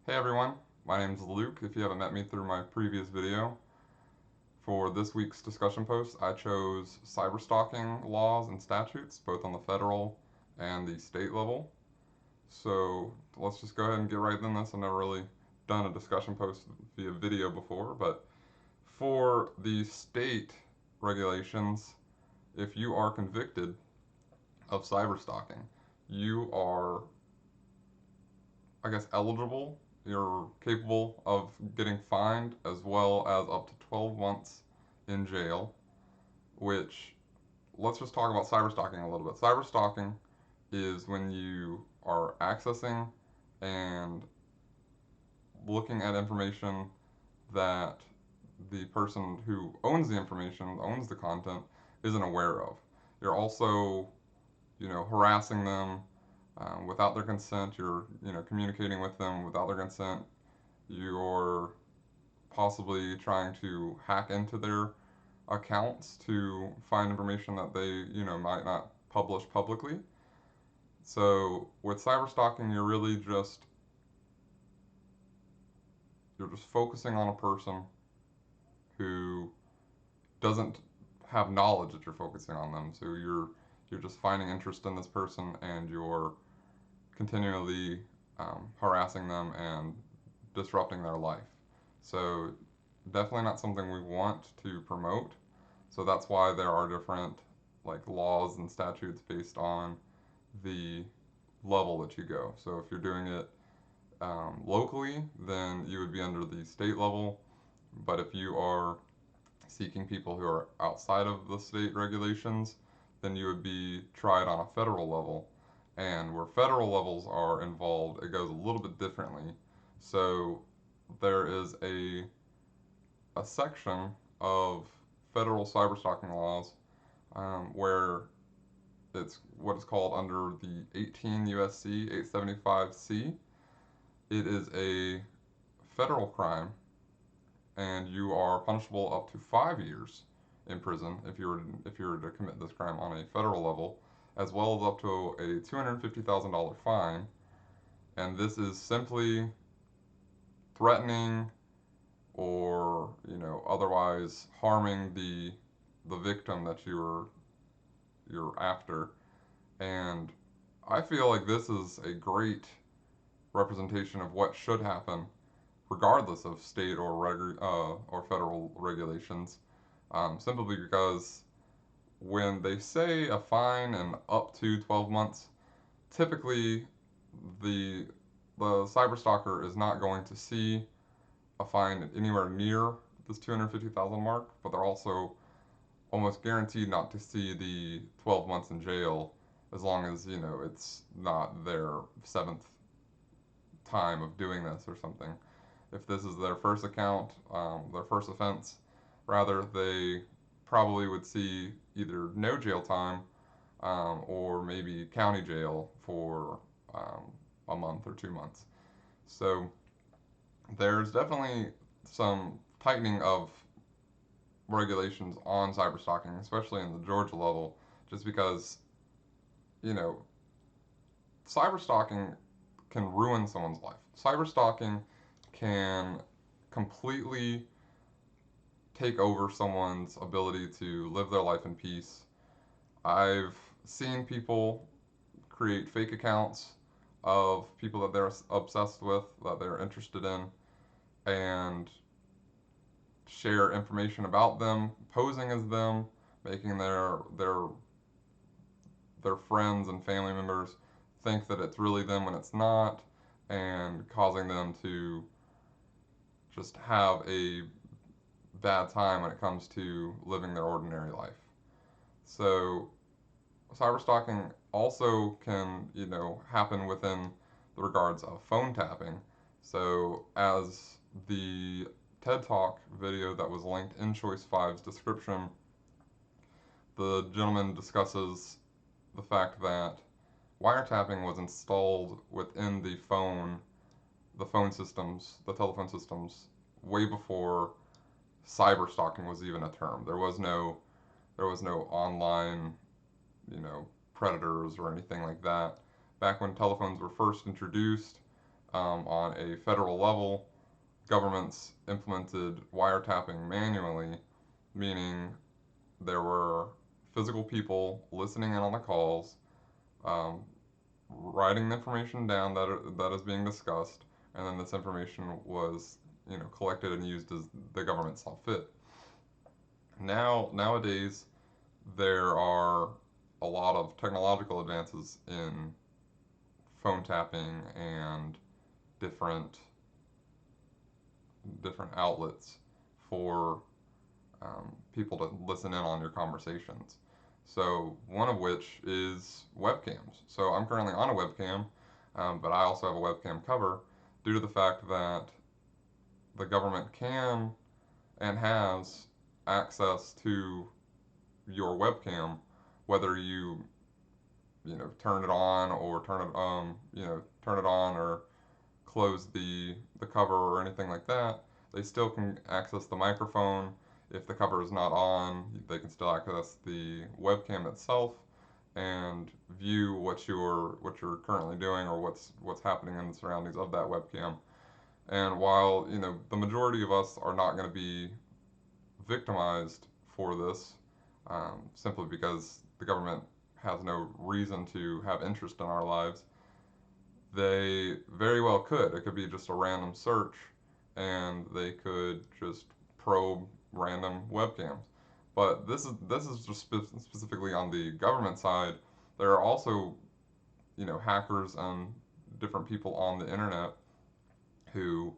Hey everyone, my name is Luke. If you haven't met me through my previous video, for this week's discussion post, I chose cyberstalking laws and statutes, both on the federal and the state level. So let's just go ahead and get right in this. I've never really done a discussion post via video before, but for the state regulations, if you are convicted of cyberstalking, you are, I guess, eligible. You're capable of getting fined as well as up to 12 months in jail, which, let's just talk about cyberstalking a little bit. Cyberstalking is when you are accessing and looking at information that the person who owns the information, owns the content, isn't aware of. You're also, harassing them without their consent. You're, communicating with them without their consent. You're possibly trying to hack into their accounts to find information that they, might not publish publicly. So with cyberstalking, you're just focusing on a person who doesn't have knowledge that you're focusing on them. So you're just finding interest in this person and you're continually harassing them and disrupting their life. So definitely not something we want to promote. So that's why there are different like laws and statutes based on the level that you go. So if you're doing it locally, then you would be under the state level. But if you are seeking people who are outside of the state regulations, then you would be tried on a federal level. And where federal levels are involved, it goes a little bit differently. So there is a section of federal cyberstalking laws where it's what is called under the 18 USC 875C. It is a federal crime, and you are punishable up to 5 years in prison if you were to commit this crime on a federal level, as well as up to a $250,000 fine. And this is simply threatening or otherwise harming the victim that you're after. And I feel like this is a great representation of what should happen regardless of state or federal regulations, simply because when they say a fine and up to 12 months, typically the the cyberstalker is not going to see a fine anywhere near this 250,000 mark, but they're also almost guaranteed not to see the 12 months in jail as long as it's not their seventh time of doing this or something. If this is their first account, their first offense, rather, they probably would see either no jail time or maybe county jail for a month or 2 months. So there's definitely some tightening of regulations on cyberstalking, especially in the Georgia level, just because, you know, cyberstalking can ruin someone's life. Cyberstalking can completely take over someone's ability to live their life in peace. I've seen people create fake accounts of people that they're obsessed with, that they're interested in, and share information about them, posing as them, making their friends and family members think that it's really them when it's not, and causing them to just have a bad time when it comes to living their ordinary life. So cyberstalking also can, happen within the regards of phone tapping. So as the TED Talk video that was linked in Choice Five's description, the gentleman discusses the fact that wiretapping was installed within the phone systems, the telephone systems, way before cyberstalking was even a term. There was no online, predators or anything like that. Back when telephones were first introduced, On a federal level, governments implemented wiretapping manually, meaning there were physical people listening in on the calls, um, writing the information down that is being discussed, and then this information was, collected and used as the government saw fit. Nowadays, there are a lot of technological advances in phone tapping and different different outlets for people to listen in on your conversations. So one of which is webcams. So I'm currently on a webcam, but I also have a webcam cover due to the fact that the government can and has access to your webcam, whether turn it on or turn it on or close the cover or anything like that. They still can access the microphone. If the cover is not on, they can still access the webcam itself and view what you're currently doing or what's happening in the surroundings of that webcam. And while the majority of us are not going to be victimized for this, simply because the government has no reason to have interest in our lives, they very well could. It could be just a random search, and they could just probe random webcams. But this is just specifically on the government side. There are also, hackers and different people on the internet who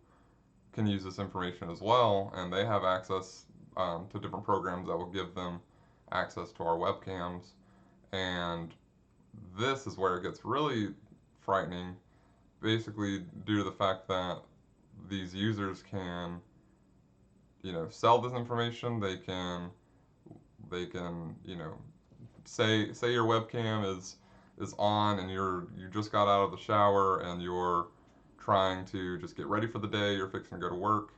can use this information as well, and they have access to different programs that will give them access to our webcams. And this is where it gets really frightening, basically due to the fact that these users can, sell this information. They can, say your webcam is on and you just got out of the shower and you're trying to just get ready for the day. You're fixing to go to work,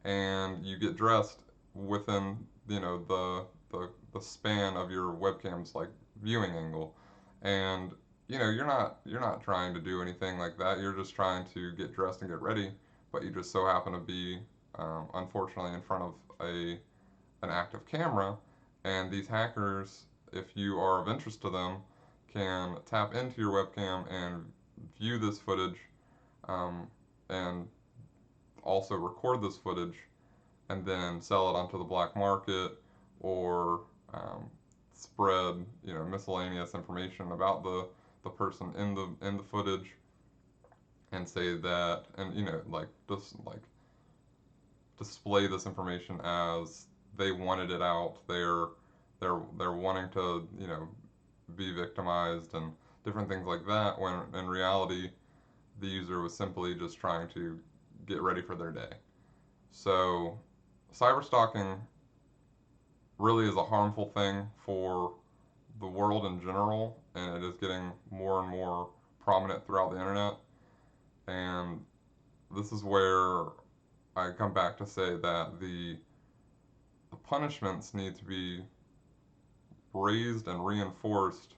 and you get dressed within the span of your webcam's like viewing angle, and you're not trying to do anything like that. You're just trying to get dressed and get ready, but you just so happen to be unfortunately in front of an active camera, and these hackers, if you are of interest to them, can tap into your webcam and view this footage, um, and also record this footage and then sell it onto the black market, or spread miscellaneous information about the person in the footage, and say that, and like just like display this information as they wanted it out. They're wanting to be victimized and different things like that, when in reality the user was simply just trying to get ready for their day. So cyberstalking really is a harmful thing for the world in general, and it is getting more and more prominent throughout the internet. And this is where I come back to say that the punishments need to be raised and reinforced,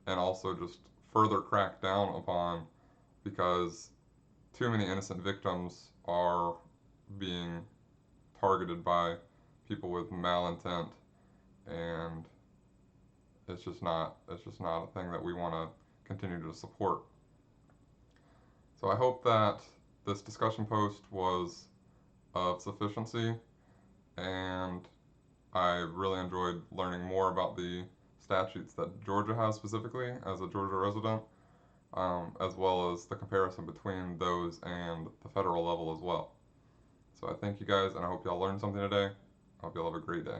and also just further cracked down upon, because too many innocent victims are being targeted by people with malintent, and it's just not a thing that we want to continue to support. So I hope that this discussion post was of sufficiency, and I really enjoyed learning more about the statutes that Georgia has specifically as a Georgia resident, as well as the comparison between those and the federal level as well. So I thank you guys, and I hope y'all learned something today. I hope y'all have a great day.